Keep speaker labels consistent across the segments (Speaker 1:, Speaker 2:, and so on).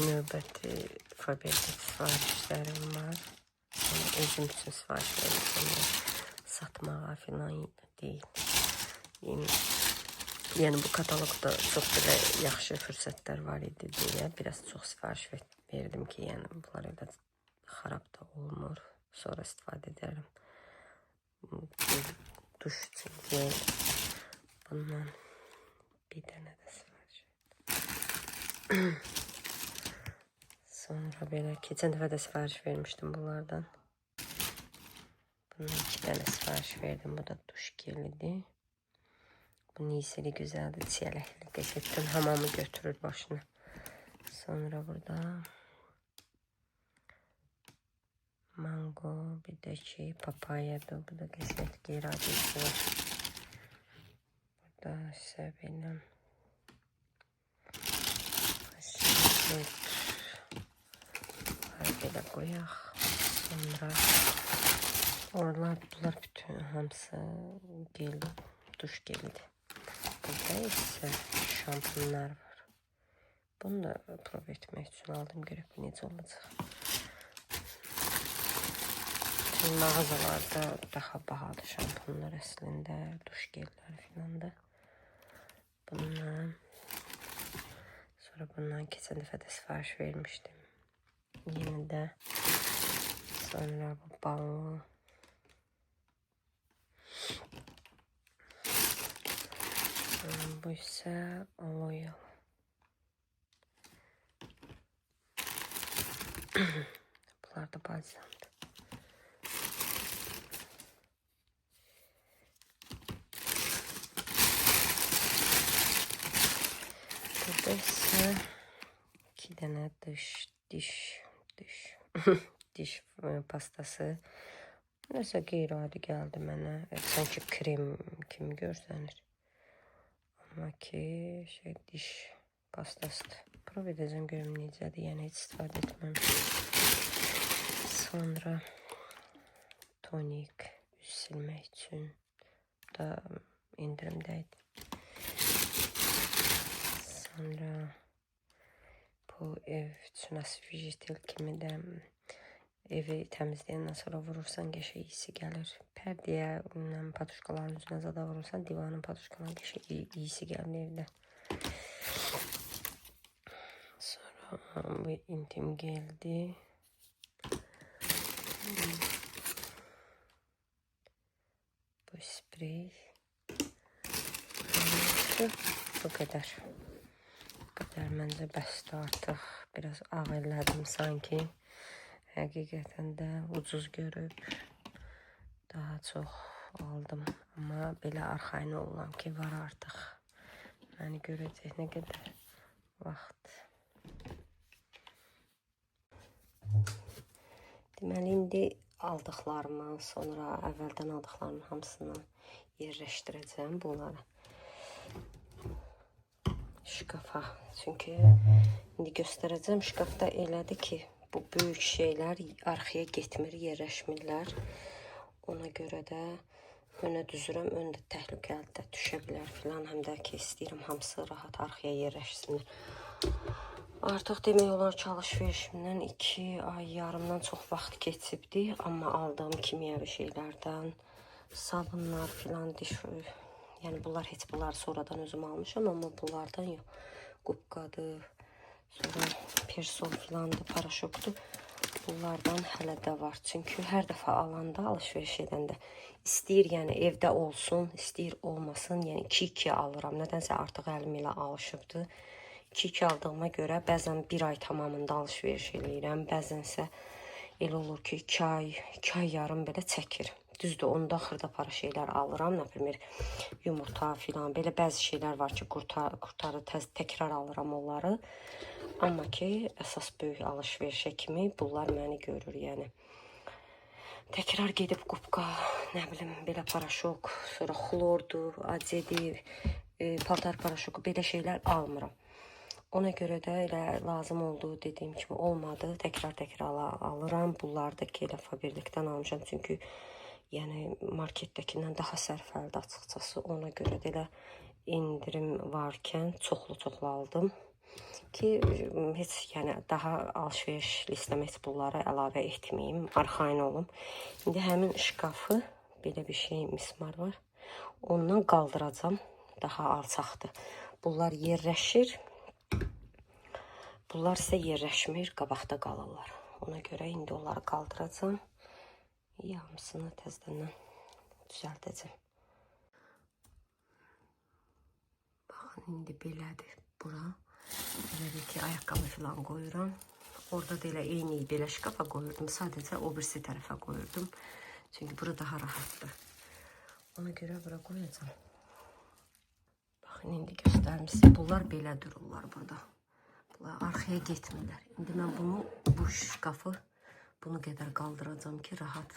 Speaker 1: növbəti Faberlik sifarişlərim var. Özüm üçün sifariş verirəm. Satmağa filan deyil. Yəni bu kataloqda çox belə yaxşı fürsətlər var idi deyə biraz çox sifariş verdim ki, yəni bunlar elə xarab da olmur. Sonra istifadə edərəm. Duş üçün deyil. Bundan bir dənə də sifariş verdim. Sonra belə keçən dəfə də sifariş vermişdim bunlardan. Bundan 2 dənə sifariş verdim. Bu da duş gelidir. Bu niseli güzeldir. Çiyələkli qəşəkdən hamamı götürür başına. Sonra burada mango, bir də ki papayadır. Bu da qəşək qeyri-adisi var. Burada isə belə belə qoyaq. Sonra bunlar bütün hamısı gel, duş gelidir. Burada isə şampunlar var. Bunu da prov etmək üçün aldım. Görək bu necə olacaq. Çünki mağazalarda daha bahadır şampunlar əslində. Duş gelləri filan da. Bundan. Sonra bundan keçən dəfə də sifariş vermişdim. Yeni də. Sonra bu ballı. Bu isə oil. Bunlar da balzamdır. Burada isə 2 dənə diş pastası. Nəsə qeyri-adi gəldi mənə. Sanki krem kimi görsənir. Amma ki diş pastasıdır. Prov edəcəm görüm necədir. Yəni heç istifadə etməmişəm. Sonra tonik üz silmək üçün. Bu da indirimdəydi. Sonra bu ev üçün asvijitel kimi də evi təmizləyəndən sonra vurursan qəşəng iyisi gəlir. Pərdəyə, patuşkaların üzünə zada vurursan divanın patuşkaların qəşəng iyisi gəlir evdə. Sonra bu intim geldi. Bu sprey. Bu qədər. Bu qədər məncə bəsdir artıq. Biraz ağ elədim sanki. Həqiqətən də ucuz görüb daha çox aldım. Amma belə arxayın olam ki var artıq. Yəni görəcək nə qədər vaxt. Deməli indi aldıqlarımı, sonra əvvəldən aldıqlarımın hamısını yerləşdirəcəm bunları şkafa. Çünki indi göstərəcəm şkafda elədir ki bu böyük şeylər arxaya getmir, yerləşmirlər. Ona görə də önə düzürəm, öndə təhlükəli düşə bilər filan. Həm də ki istəyirəm hamısı rahat arxaya yerləşsinlər. Artıq demək olar ki alış-verişimdən 2 ay yarımdan çox vaxt keçibdi. Amma aldığım kimyəvi şeylərdən sabunlar filan, diş, yəni bunlar heç bunlar sonradan özüm almışam, amma bunlardan yox. Qubqadır, sonra persol filandır, paraşokdur. Bunlardan hələ də var. Çünki hər dəfə alanda, alış-veriş edəndə istəyir, yəni evdə olsun, istəyir olmasın. Yəni 2-2 alıram. Nədənsə artıq əlim ilə alışıbdır. 2-2 aldığıma görə bəzən 1 ay tamamında alış-veriş eləyirəm. Bəzənsə elə olur ki 2 ay yarım belə çəkir. Düzdür, onda xırda-para şeylər alıram. Nəprimir, yumurta filan. Belə bəzi şeylər var ki, qurtarı təkrar alıram onları. Amma ki, əsas böyük alış-verişə kimi bunlar məni görür, yəni. Təkrar gedib qubqa, nə bilim, belə paraşok, sonra xlordur, acedir, paltar paraşoku, belə şeylər almıram. Ona görə də elə lazım olduğu dediyim kimi olmadı. Təkrar alıram. Bunları da ki, elə Faberlikdən almışam. Çünki yəni marketdəkindən daha sərfəlidir açıqcası. Ona görə də elə indirim varkən çoxlu aldım. ki, heç yəni daha alış-veriş listemə heç bunları əlavə etməyim, arxayın olum. İndi həmin şkafı, belə bir şey mismar var, ondan qaldıracam, daha alçaqdır. Bunlar yerləşir, bunlar isə yerləşmir, qabaqda qalırlar. Ona görə indi onları qaldıracam, hamısını təzədən düzəldəcəm. Baxın, indi belədir bura. Belədir ki, ayaqqabı falan qoyuram. Orada da elə eyni belə şkafa qoyurdum. Sadəcə o birisi tərəfə qoyurdum. Çünki bura daha rahatdır. Ona görə bura qoyacam. Baxın, indi göstərim sizə. Bunlar belə dururlar burada. Bunlar arxaya getmirlər. İndi mən bu şkafı bunu qədər qaldıracam ki, rahat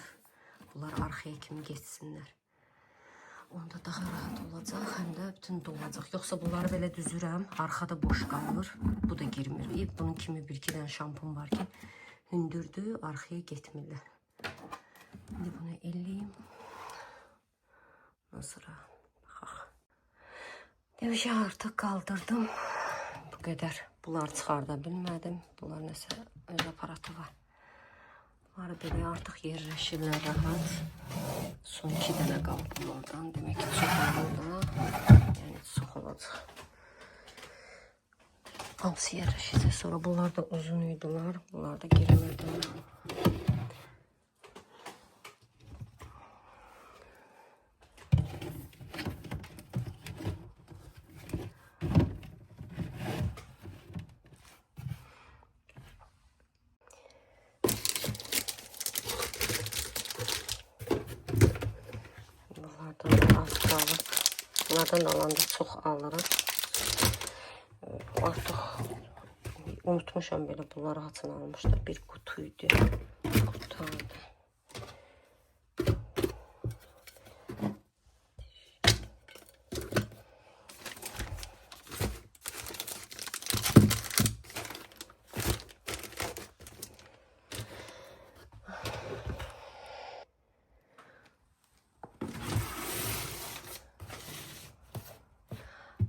Speaker 1: bunlar arxaya kimi geçsinlər. Onda daha rahat olacaq, həm də bütün dolacaq. Yoxsa bunları belə düzürəm, arxada boş qalır. Bu da girmir. Bunun kimi bir-iki dənə şampun var ki, hündürdür, arxaya getmirlər. İndi bunu elləyim. Ondan sonra baxaq. Demək ki, artıq qaldırdım. Bu qədər. Bunları çıxarda bilmədim. Bunlar nəsə öz aparatı var. Bunları belə artıq yerləşirlər rahat. Son 2 dənə qaldım oradan. Demək ki, çox olmalı. Yəni, çox olacaq. Hamısı yerləşəcək. Sonra bunlar da uzun idilər. Bunlar da girmədim. Bunlardan alanda çox alırım. Artıq unutmuşam belə bunları haçın almışdım. Bir qutuydu. Qutu aldı.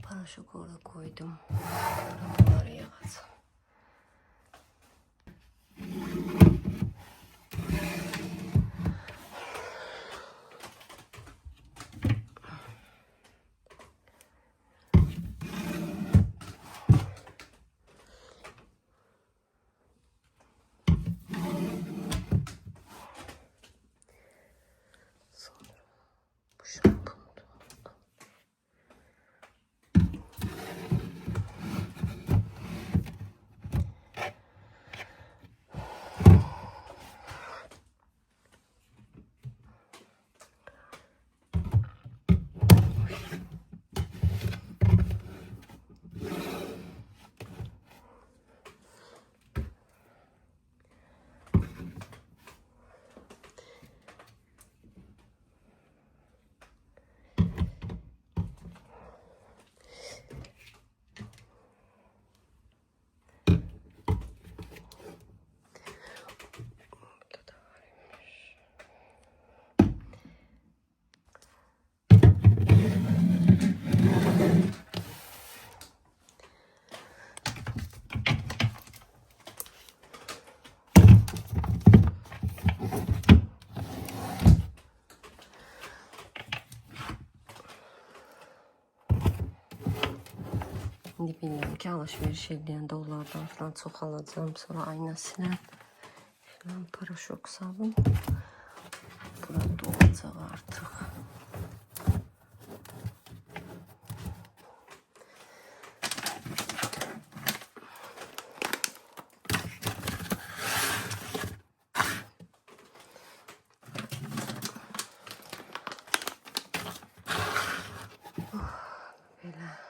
Speaker 1: Paraşok orada koydum. Bunları yağacağım. Sonra bu şampuan. İndi bilmirəm ki, alış-veriş eləyəndə onlardan falan çox alacağım. Sonra aynasına falan paraşok salım. Bura dolacaq artıq. Belə.